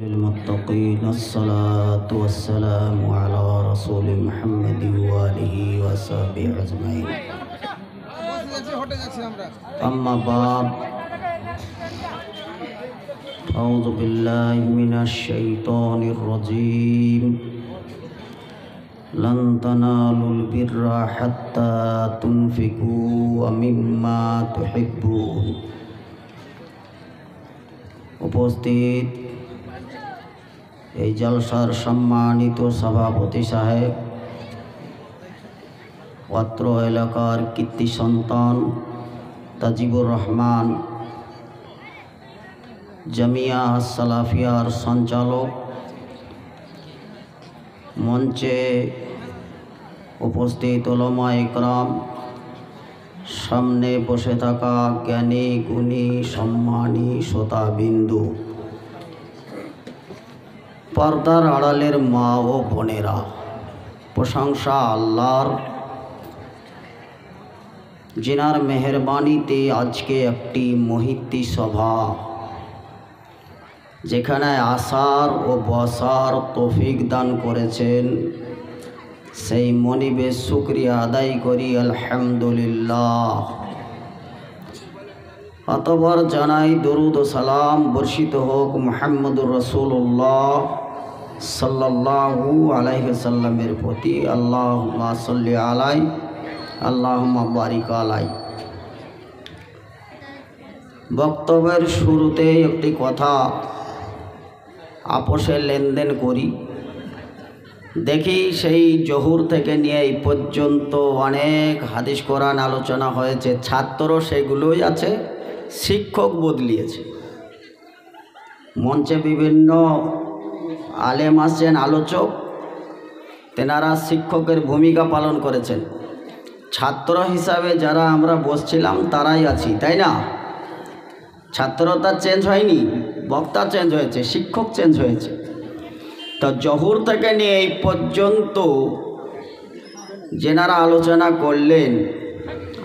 للمتقين الصلاة والسلام على رسول محمد وآله وصحبه أجمعين أما بعد أعوذ بالله من الشيطان الرجيم لن تنالوا البر حتى تنفقوا مما تحبون উপস্থিত এই জলসার সম্মানিত সভাপতি সাহেব, অত্র এলাকার কীর্তি সন্তান তাজিবুর রহমান, জামিয়া সালাফিয়ার সঞ্চালক, মঞ্চে উপস্থিত উলামা ইকরাম, সামনে বসে থাকা জ্ঞানী গুণী সম্মানী শ্রোতাবিন্দু, পর্দার আড়ালের মা ও বোনেরা, প্রশংসা আল্লাহর, जिनार मेहरबानीते आज के एकटी महिती सभा जेखाने आसार ओ बसार तौफिक दान करेছেন সেই মনিবে শুকরিয়া আদায় করি আলহামদুলিল্লাহ। অতঃপর জানাই দরুদ ও সালাম বর্ষিত হোক মুহাম্মদুর রাসূলুল্লাহ সাল্লাল্লাহু আলাইহি ওয়াসাল্লামের প্রতি। আল্লাহুম্মা সাল্লি আলাইহি আল্লাহুম্মা বারিক আলাইহি। বক্তব্যের শুরুতে একটি কথা আপোষে লেনদেন করি। দেখি সেই জহুর থেকে নিয়ে এই পর্যন্ত অনেক হাদিস কোরআন আলোচনা হয়েছে, ছাত্র সেগুলোই আছে, শিক্ষক বদলিয়েছে। মঞ্চে বিভিন্ন আলেম আছেন, আলোচক, তেনারা শিক্ষকের ভূমিকা পালন করেছেন। ছাত্র হিসাবে যারা আমরা বসছিলাম তারাই আছি, তাই না? ছাত্রতা চেঞ্জ হয়নি, বক্তা চেঞ্জ হয়েছে, শিক্ষক চেঞ্জ হয়েছে। তো জহুর থেকে নিয়ে এই পর্যন্ত যেনারা আলোচনা করলেন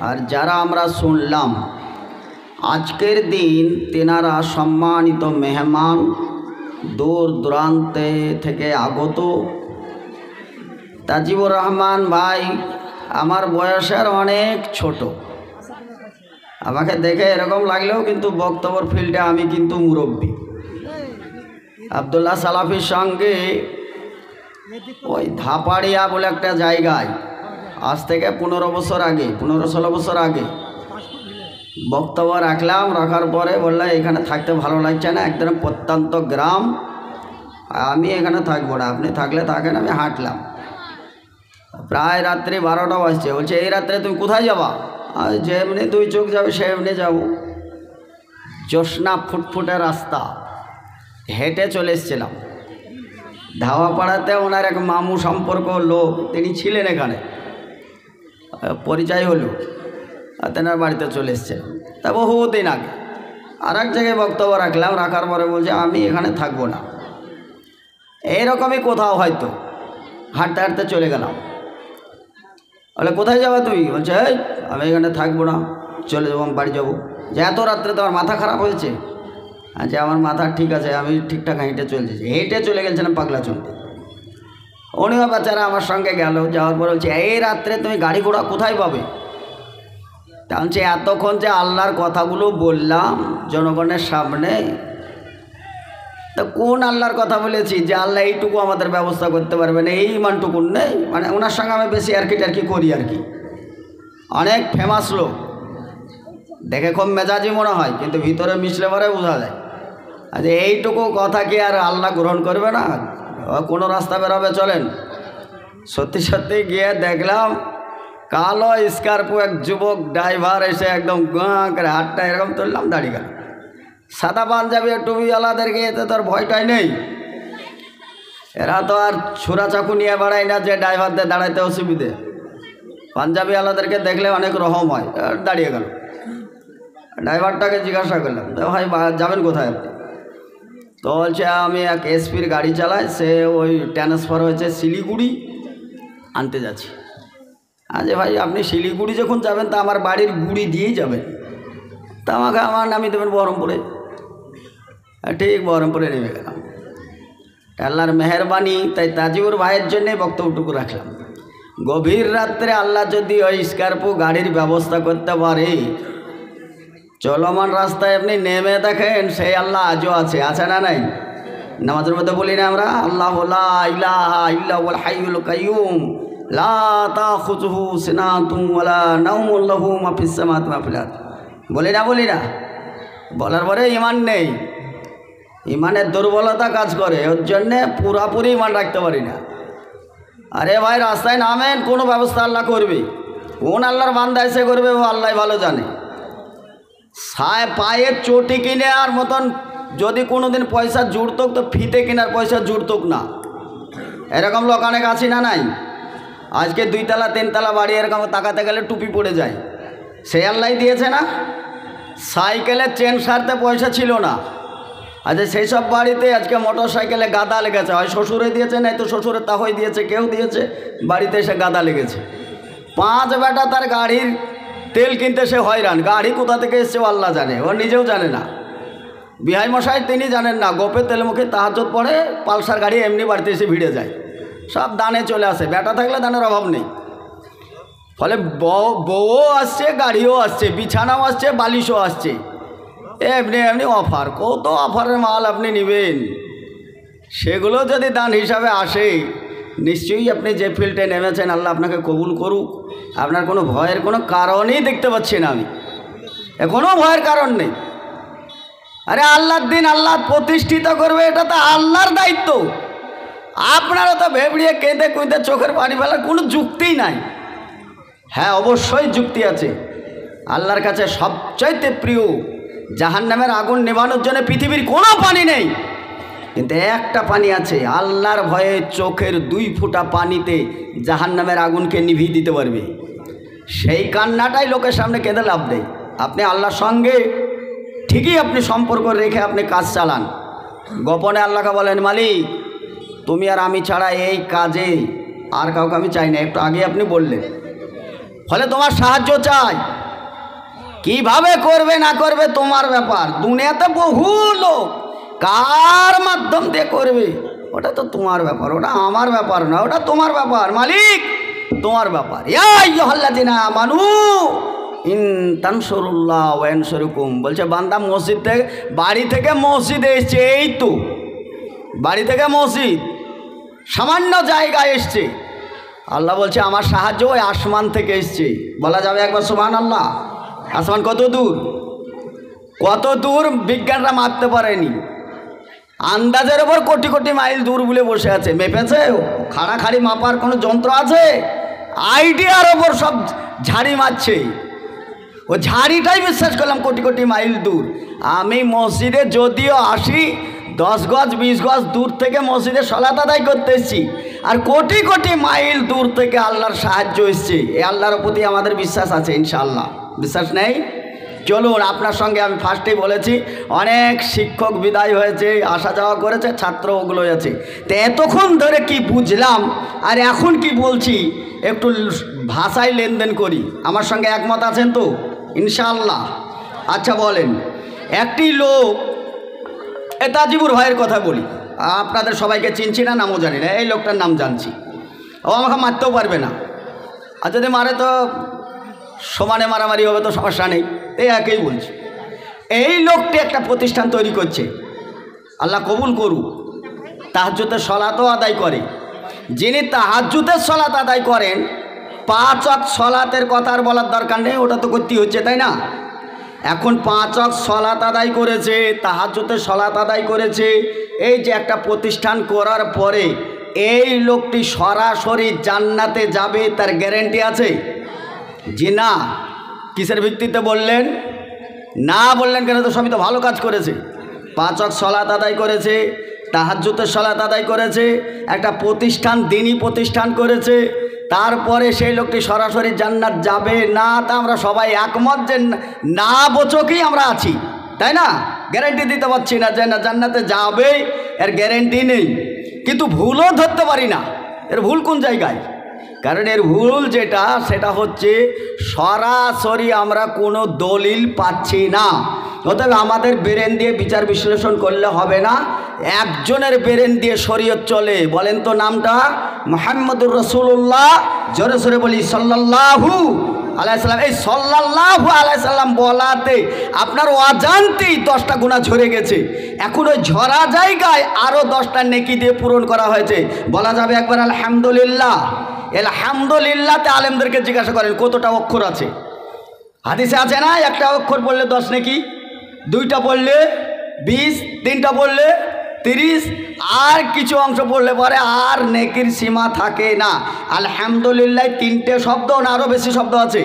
আর যারা আমরা শুনলাম, আজকের দিন তেনারা সম্মানিত মেহমান, দূর দূরান্তে থেকে আগত। তাজিবুর রহমান ভাই আমার বয়সের অনেক ছোট, আমাকে দেখে এরকম লাগলেও কিন্তু বক্তব্যের ফিল্ডে আমি কিন্তু মুরব্বী। আব্দুল্লাহ সালাফির সঙ্গে ওই ধাপাড়িয়া বলে একটা জায়গায় আজ থেকে 15 বছর আগে, 15-16 বছর আগে বক্তব্য রাখলাম। রাখার পরে বললো এখানে থাকতে ভালো লাগছে না, একদম প্রত্যন্ত গ্রাম, আমি এখানে থাকবো না, আপনি থাকলে থাকেন। আমি হাঁটলাম, প্রায় রাত্রি 12টা বাজছে। বলছে এই রাত্রে তুমি কোথায় যাবা? যে এমনি 2 চোখ যাবে সে এমনি যাবো। জ্যোৎস্না ফুটফুটে রাস্তা, হেঁটে চলে এসেছিলাম। ধাওয়াপাড়াতে ওনার এক মামু সম্পর্ক লোক, তিনি ছিলেন এখানে, পরিচয় হলো, তেনার বাড়িতে চলে এসেছিলাম। তা বহুদিন আগে আর এক জায়গায় বক্তব্য রাখলাম। রাখার পরে বলছে আমি এখানে থাকবো না। এইরকমই কোথাও হয়তো হাঁটতে হাঁটতে চলে গেলাম। বলে কোথায় যাবা তুমি? বলছে এই আমি এখানে থাকবো না, চলে যাবো, আমি বাড়ি যাবো। যে এত রাত্রে তোমার মাথা খারাপ হয়েছে? আচ্ছা আমার মাথা ঠিক আছে, আমি ঠিকঠাক হেঁটে চলতেছি। হেঁটে চলে গেছিলাম পাগলা চন্ডী। উনিও বেচারা আমার সঙ্গে গেল। যাওয়ার পর বলছে এই রাত্রে তুমি গাড়ি ঘোড়া কোথায় পাবে? তা বলছে এতক্ষণ যে আল্লাহর কথাগুলো বললাম জনগণের সামনে, তা কোন আল্লাহর কথা বলেছি যে আল্লাহ এইটুকু আমাদের ব্যবস্থা করতে পারবে না? এই ইমানটুকুন নেই? মানে ওনার সঙ্গে আমি বেশি টার্কি করি আর কি। অনেক ফেমাস লোক, দেখে খুব মেজাজি মনে হয়, কিন্তু ভিতরে মিশলে পরে বোঝা যায়। আচ্ছা এইটুকু কথা কি আর আল্লাহ গ্রহণ করবে না? কোনো রাস্তা বেরোবে চলেন। সত্যি সত্যি গিয়ে দেখলাম কালো স্কর্পিও এক যুবক ড্রাইভার এসে একদম গাঁ করে হাতটা এরকম তুললাম, দাঁড়িয়ে গেল। সাদা পাঞ্জাবি টুপিওয়ালাদেরকে এতে তো আর ভয়টাই নেই, এরা তো আর ছুরা চাকু নিয়ে বেড়ায় না যে ড্রাইভারদের দাঁড়াইতে অসুবিধে। পাঞ্জাবিওয়ালাদেরকে দেখলে অনেক রকম হয়। দাঁড়িয়ে গেল। ড্রাইভারটাকে জিজ্ঞাসা করলাম ভাই যাবেন কোথায় আপনি? তো বলছে আমি এক এসপির গাড়ি চালাই, সে ওই ট্রান্সফার হয়েছে শিলিগুড়ি, আনতে যাচ্ছি। আচ্ছা ভাই আপনি শিলিগুড়ি যখন যাবেন তা আমার বাড়ির গুড়ি দিয়েই যাবেন। তা আমাকে আমার নামিয়ে দেবেন বহরমপুরে। ঠিক বহরমপুরে নেমে গেলাম। আল্লাহর মেহরবানি, তাই তাজিবুর ভাইয়ের জন্যে বক্তব্যটুকু রাখলাম। গভীর রাত্রে আল্লাহ যদি ওই স্করপিও গাড়ির ব্যবস্থা করতে পারে, চলমান রাস্তায় আপনি নেমে দেখেন, সেই আল্লাহ আজও আছে, আছে না নাই? নামাজের মধ্যে বলি না আমরা, আল্লাহ লা ইলাহা ইল্লাহুল হাইয়ুল কাইয়ুম লা তাখুযুহু সিনাতুন ওয়ালা নাওমুন লাহু মা ফিস সামাওয়াতি ওয়া ফিল আরদ। বলি না? বলার পরে ইমান নেই, ইমানের দুর্বলতা কাজ করে, ওর জন্যে পুরাপুরি ইমান রাখতে পারি না। আরে ভাই, রাস্তায় নামেন, কোনো ব্যবস্থা আল্লাহ করবে। কোন আল্লাহর বান্দা এসে করবে ও আল্লাহ ভালো জানে। পায়ের চটি কিনে আর মতন যদি কোনো দিন পয়সা জুড়ত, তো ফিতে কেনার পয়সা জুড়ত না। এরকম লোক অনেক আছি না নাই? আজকে 2 তলা 3 তলা বাড়ি, এরকম তাকাতে গেলে টুপি পড়ে যায়। সে আল্লাহ দিয়েছে না? সাইকেলের চেন সারতে পয়সা ছিল না, আচ্ছা সেই সব বাড়িতে আজকে মোটর সাইকেলে গাদা লেগেছে। হয় শ্বশুরে দিয়েছে, নাই তো শ্বশুরের তাহই দিয়েছে, কেউ দিয়েছে, বাড়িতে এসে গাদা লেগেছে। 5 বেটা তার গাড়ির তেল কিনতে সে হয়রান। গাড়ি কোথা থেকে এসছে আল্লাহ জানে, ও নিজেও জানে না। বিহাই মশাই তিনি জানেন না, গোপে তেল মুখে তাহাজ্জুদ পড়ে, পালসার গাড়ি এমনি বাড়িতে এসে ভিড়ে যায়, সব দানে চলে আসে। বেটা থাকলে দানের অভাব নেই। ফলে বউও আসছে, গাড়িও আসছে, বিছানাও আসছে, বালিশও আসছে, এমনি এমনি অফার। কত অফারের মাল আপনি নেবেন, সেগুলো যদি দান হিসাবে আসে, নিশ্চয়ই আপনি যে ফিল্ডে নেমেছেন আল্লাহ আপনাকে কবুল করুক। আপনার কোনো ভয়ের কোনো কারণই দেখতে পাচ্ছি না আমি, কোনো ভয়ের কারণ নেই। আরে আল্লাহর দিন আল্লাহ প্রতিষ্ঠিত করবে, এটা তো আল্লাহর দায়িত্ব। আপনারা তো ভেবড়িয়ে কেঁদে কুঁদে চোখের পানি ফেলার কোনো যুক্তিই নাই। হ্যাঁ, অবশ্যই যুক্তি আছে। আল্লাহর কাছে সবচাইতে প্রিয় জাহান্নামের আগুন নেভানোর জন্য পৃথিবীর কোনো পানি নেই, কিন্তু একটা পানি আছে, আল্লাহর ভয়ে চোখের 2 ফোঁটা পানিতে জাহান্নামের আগুনকে নিভিয়ে দিতে পারবে। সেই কান্নাটাই লোকের সামনে কেঁদে লাভ দেয়। আপনি আল্লাহর সঙ্গে ঠিকই আপনি সম্পর্ক রেখে আপনি কাজ চালান, গোপনে আল্লাহকে বলেন, মালিক তুমি আর আমি ছাড়া এই কাজে আর কাউকে আমি চাই না। একটু আগে আপনি বললেন, ফলে তোমার সাহায্য চাই। কিভাবে করবে না করবে তোমার ব্যাপার। দুনিয়াতে বহু লোক কার মাধ্যম দিয়ে করবে, ওটা তো তোমার ব্যাপার, ওটা আমার ব্যাপার না, ওটা তোমার ব্যাপার। মালিক তোমার ব্যাপার। ইয়া আইয়ুহাল্লাযিনা আমানু ইন তানসুরুল্লাহ ওয়া ইয়ানসুরকুম। বলছে বান্দা মসজিদ থেকে, বাড়ি থেকে মসজিদে এসছে, এই তো বাড়ি থেকে মসজিদ সামান্য জায়গায় এসছে, আল্লাহ বলছে আমার সাহায্য ওই আসমান থেকে এসছে। বলা যাবে একবার সুবহানাল্লাহ? আসমান কত দূর, কত দূর বিজ্ঞানরা মাপতে পারেনি। আন্দাজের ওপর কোটি কোটি মাইল দূর বলে বসে আছে। মেপেছে? খাড়াখাড়ি মাপার কোনো যন্ত্র আছে? আইডিয়ার ওপর সব ঝাড়ি মারছে। ও ঝাড়িটাই বিশ্বাস করলাম কোটি কোটি মাইল দূর। আমি মসজিদে যদিও আসি 10 গজ 20 গজ দূর থেকে মসজিদে সালাত আদায় করতে এসেছি, আর কোটি কোটি মাইল দূর থেকে আল্লাহর সাহায্য এসছে। এই আল্লাহর প্রতি আমাদের বিশ্বাস আছে ইনশাআল্লাহ। বিশ্বাস নেই? চলুন, আপনার সঙ্গে আমি ফার্স্টেই বলেছি, অনেক শিক্ষক বিদায় হয়েছে, আসা যাওয়া করেছে, ছাত্র ওগুলো আছে। তো এতক্ষণ ধরে কি বুঝলাম আর এখন কি বলছি, একটু ভাষায় লেনদেন করি। আমার সঙ্গে একমত আছেন তো ইনশাআল্লাহ? আচ্ছা বলেন, একটি লোক, তাজিবুর ভাইয়ের কথা বলি, আপনাদের সবাইকে চিনছি না, নামও জানি না, এই লোকটার নাম জানছি। ও আমাকে মারতেও পারবে না, আর যদি মারে তো সমানে মারামারি হবে, তো সমস্যা নেই, এই একেই বলছি। এই লোকটি একটা প্রতিষ্ঠান তৈরি করছে, আল্লাহ কবুল করুক। তাহাজ্জুদের সলাতও আদায় করে। যিনি তাহাজ্জুদের সলাত আদায় করেন, 5 ওয়াক্ত সলাতের কথা আর বলার দরকার নেই, ওটা তো করতেই হচ্ছে, তাই না? এখন 5 ওয়াক্ত সলাত আদায় করেছে, তাহাজ্জুদের সলাত আদায় করেছে। এই যে একটা প্রতিষ্ঠান করার পরে এই লোকটি সরাসরি জান্নাতে যাবে, তার গ্যারেন্টি আছে? জি না। কিসের ভিত্তিতে বললেন না? বললেন কেন? তো সবই তো ভালো কাজ করেছে। 5 ওয়াক্ত সলাত আদায় করেছে, তাহাজ্জুদের সলাত আদায় করেছে, একটা প্রতিষ্ঠান, দিনই প্রতিষ্ঠান করেছে, তারপরে সেই লোকটি সরাসরি জান্নাত যাবে না? তা আমরা সবাই একমত যে না বোচকেই আমরা আছি, তাই না? গ্যারেন্টি দিতে পারছি না যে না জান্নাতে যাবে, এর গ্যারেন্টি নেই। কিন্তু ভুলও ধরতে পারি না। এর ভুল কোন জায়গায়? কারণ এর ভুল যেটা, সেটা হচ্ছে সরাসরি আমরা কোনো দলিল পাচ্ছি না। অতএব আমাদের ব্রেন দিয়ে বিচার বিশ্লেষণ করলে হবে না, একজনের ব্রেন দিয়ে শরীয়ত চলে। বলেন তো নামটা? মুহাম্মদুর রাসূলুল্লাহ। জোরে জোরে বলি সাল্লাল্লাহু আলাইহি সাল্লাম। এই সাল্লাল্লাহু আলাইহি সাল্লাম বলাতে আপনার অজান্তেই 10টা গুনাহ ঝরে গেছে। এখন ওই ঝরা জায়গায় আরও 10টা নেকি দিয়ে পূরণ করা হয়েছে। বলা যাবে একবার আলহামদুলিল্লাহ। আলহামদুলিল্লাহতে আলেমদেরকে জিজ্ঞাসা করেন কতটা অক্ষর আছে। হাদিসে আছে না, একটা অক্ষর পড়লে 10 নেকি, 2টা পড়লে 20, 3টা পড়লে 30, আর কিছু অংশ পড়লে পরে আর নেকির সীমা থাকে না। আলহামদুলিল্লাহ 3টে শব্দ না আরও বেশি শব্দ আছে।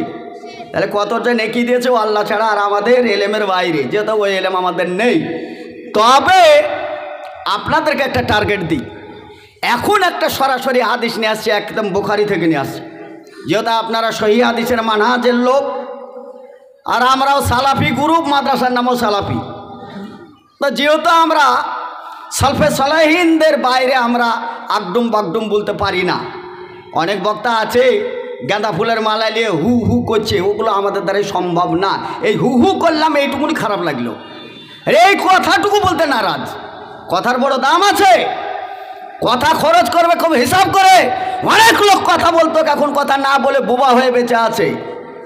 তাহলে কতটা নেকি দিয়েছে ও আল্লাহ ছাড়া, আর আমাদের এলেমের বাইরে, যেহেতু ওই এলেম আমাদের নেই। তবে আপনাদেরকে একটা টার্গেট দিই। এখন একটা সরাসরি হাদিস নিয়ে আসছে, একদম বুখারী থেকে নিয়ে আসছে। যেহেতু আপনারা সহিহ হাদিসের মানহাজের লোক, আর আমরাও সালাফি গ্রুপ, মাদ্রাসার নামও সালাফি। তো যেহেতু আমরা সালফে সালেহিনদের বাইরে আমরা আগডুম বাগডুম বলতে পারি না। অনেক বক্তা আছে গাঁদা ফুলের মালা নিয়ে হু হু করছে, ওগুলো আমাদের দ্বারাই সম্ভব না। এই হু হু করলাম এইটুকুনি খারাপ লাগলো, এই কথাটুকু বলতে নারাজ। কথার বড় দাম আছে, কথা খরচ করবে খুব হিসাব করে। অনেক লোক কথা বলতো, এখন কথা না বলে বোবা হয়ে বেঁচে আছে।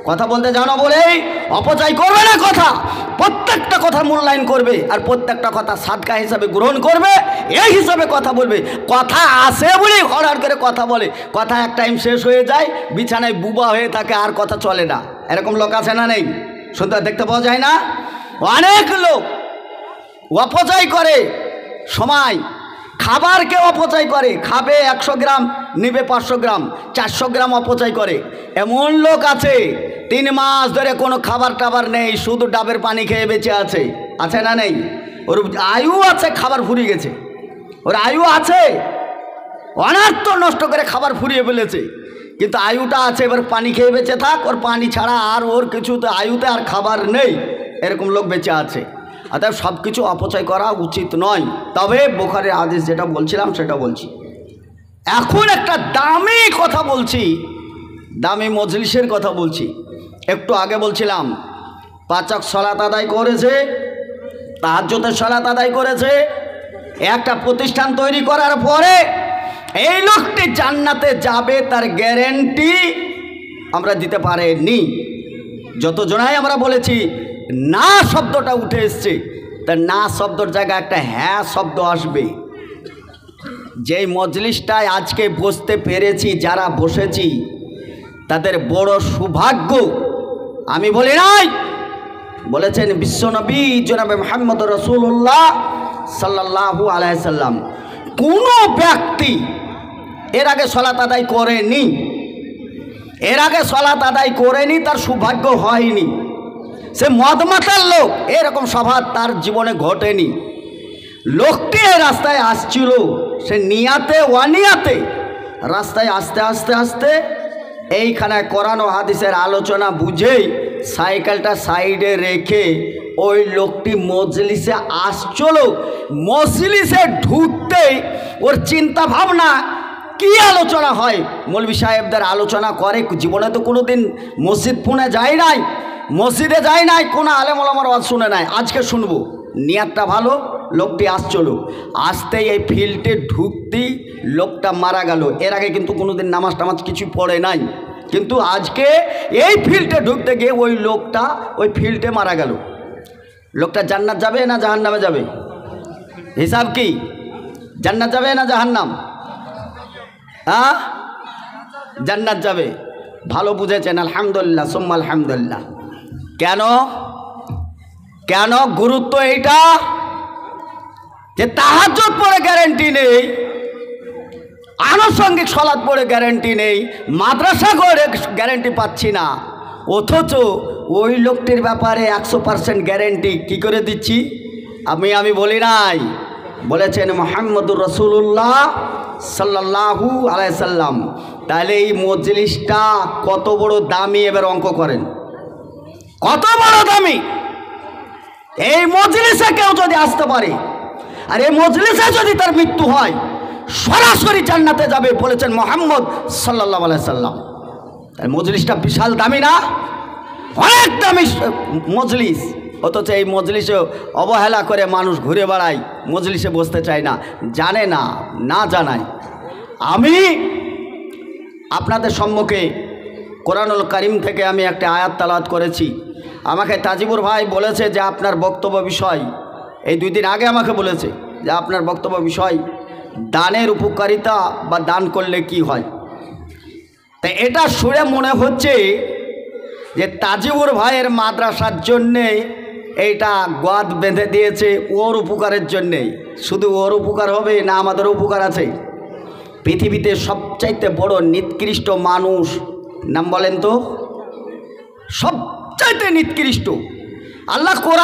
কথা বলতে জানো বলেই অপচয় করবে না কথা, প্রত্যেকটা কথা মূল্যায়ন করবে, আর প্রত্যেকটা কথা সাদকা হিসাবে গ্রহণ করবে, এই হিসাবে কথা বলবে। কথা আসে বলেই হড়ার করে কথা বলে, কথা এক টাইম শেষ হয়ে যায়, বিছানায় বুবা হয়ে থাকে, আর কথা চলে না। এরকম লোক আছে না নেই? শুনতে দেখতে পাওয়া যায় না? অনেক লোক অপচয় করে সময়, খাবারকে অপচয় করে। খাবে 100 গ্রাম, নিবে 500 গ্রাম, 400 গ্রাম অপচয় করে। এমন লোক আছে 3 মাস ধরে কোনো খাবার টাবার নেই, শুধু ডাবের পানি খেয়ে বেঁচে আছে। আছে না নেই? ওর আয়ু আছে, খাবার ফুরিয়ে গেছে। ওর আয়ু আছে, অনার্থ নষ্ট করে খাবার ফুরিয়ে ফেলেছে, কিন্তু আয়ুটা আছে। এবার পানি খেয়ে বেঁচে থাক, ওর পানি ছাড়া আর ওর কিছুতে আয়ুতে আর খাবার নেই। এরকম লোক বেঁচে আছে। অর্থাৎ সব কিছু অপচয় করা উচিত নয়। তবে বুখারীর হাদিস যেটা বলছিলাম সেটা বলছি। এখন একটা দামি কথা বলছি, দামি মজলিসের কথা বলছি। একটু আগে বলছিলাম 5 ওয়াক্ত সালাত আদায় করেছে, তাহাজ্জুদের সালাত আদায় করেছে, একটা প্রতিষ্ঠান তৈরি করার পরে এই লোকটি জান্নাতে যাবে তার গ্যারেন্টি আমরা দিতে পারিনি। যত জনাই আমরা বলেছি না শব্দটা উঠে এসছে, তা না শব্দর জায়গায় একটা হ্যাঁ শব্দ আসবে। যেই মজলিসটায় আজকে বসতে পেরেছি, যারা বসেছি তাদের বড় সৌভাগ্য। আমি বলি নাই, বলেছেন বিশ্বনবী জনাবে মুহাম্মদ রাসূলুল্লাহ সাল্লাল্লাহু আলাইহি সাল্লাম। কোনো ব্যক্তি এর আগে সালাত আদায় করেনি, তার সৌভাগ্য হয়নি। সে মদমাতাল লোক, এরকম স্বভাব তার জীবনে ঘটেনি। লোকটি এই রাস্তায় আসছিল, সে নিয়াতে ওয়ানিয়াতে রাস্তায় আস্তে আস্তে আস্তে এইখানে কোরআন ও হাদিসের আলোচনা বুঝেই সাইকেলটা সাইডে রেখে ওই লোকটি মজলিসে আসছিল। মজলিসে ঢুকতেই ওর চিন্তা ভাবনা কি আলোচনা হয়, মৌলভী সাহেবদের আলোচনা করে। জীবনে তো কোনো দিন মসজিদে যায় নাই, কোনো আলেম ওলামার ওয়াজ শুনে নাই, আজকে শুনবো। নিয়াতটা ভালো, লোকটি আসছিল। আসতেই এই ফিল্ডে ঢুকতেই লোকটা মারা গেল। এর আগে কিন্তু কোনো দিন নামাজ টামাজ কিছু পড়ে নাই, কিন্তু আজকে এই ফিল্ডে ঢুকতে গিয়ে ওই লোকটা ওই ফিল্ডে মারা গেল। লোকটা জান্নাত যাবে না জাহান্নামে যাবে? হিসাব কি? জান্নাত যাবে না জাহান্নাম? হ্যাঁ, জান্নাত যাবে। ভালো বুঝেছেন, আলহামদুলিল্লাহ সুম্মা আলহামদুলিল্লাহ। কেন গুরুত্ব এইটা যে তাহাজ্জুদ পড়ে গ্যারেন্টি নেই, আনুষঙ্গিক সালাত পড়ে গ্যারেন্টি নেই, মাদ্রাসা করে গ্যারেন্টি পাচ্ছি না, অথচ ওই লোকটির ব্যাপারে 100% গ্যারেন্টি কি করে দিচ্ছি? আমি বলি নাই, বলেছেন মুহাম্মদুর রাসূলুল্লাহ সাল্লাল্লাহু আলাইহি সাল্লাম। তাহলে এই মজলিসটা কত বড় দামি, এবার অঙ্ক করেন কত বড় দামি। এই মজলিসে কেউ যদি আসতে পারে, আর এই মজলিসে যদি তার মৃত্যু হয়, সরাসরি জান্নাতে যাবে, বলেছেন মুহাম্মদ সাল্লাল্লাহু আলাইহি সাল্লাম। তাই মজলিসটা বিশাল দামি না? অনেক দামি মজলিস। অথচ এই মজলিসে অবহেলা করে মানুষ ঘুরে বেড়ায়, মজলিসে বসতে চায় না, জানে না, না জানায়। আমি আপনাদের সম্মুখে কোরআনুল কারীম থেকে আমি একটা আয়াত তেলাওয়াত করেছি। আমাকে তাজিবুর ভাই বলেছে যে আপনার বক্তব্য বিষয়, এই 2 দিন আগে আমাকে বলেছে যে আপনার বক্তব্য বিষয় দানের উপকারিতা বা দান করলে কি হয়। তা এটা শুনে মনে হচ্ছে যে তাজিবুর ভাইয়ের মাদ্রাসার জন্যে এইটা গোয়াদ বেঁধে দিয়েছে ওর উপকারের জন্যে। শুধু ওর উপকার হবে না, আমাদেরও উপকার আছে। পৃথিবীতে সবচাইতে বড় নিকৃষ্ট মানুষ নাম বলেন তো? সবচাইতে নিকৃষ্ট আল্লাহ কোরআন